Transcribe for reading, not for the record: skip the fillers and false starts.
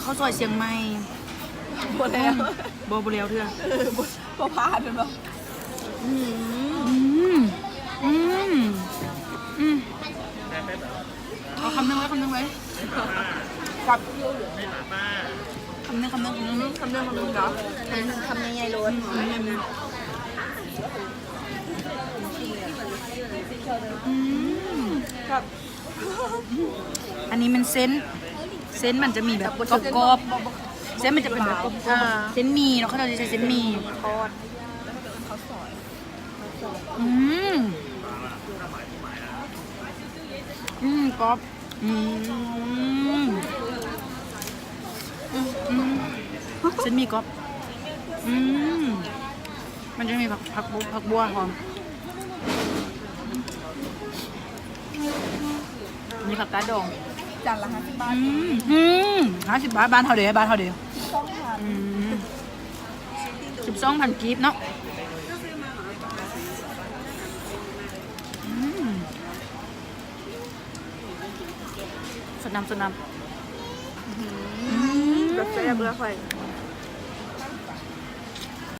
ข้าวซอยเชียงใหม่ หมดแล้ว บ่แล้วเถอะ พอผ่านเป็นแบบ อืมเอาคำนึงไว้กับคำนึงเนาะ คำเรื่องทำยังไงรถ กับ อันนี้มันเส้นมันจะมีแบบกรอบๆเส้นมันจะเป็นแบบกรอบๆเส้นหมี่เนาะเขาจะใช้เส้นหมี่ ทอด กรอบเส้นหมี่กรอบมันจะมีผักบัวหอมมีผักกาดดอง จานละ50 บาท 50 บาทบ้านเท่าเดียวบ้านเท่าเดียว ต้องทาน 12,000 กีบเนาะสดน้ำ แบบแซ่บเลยค่อย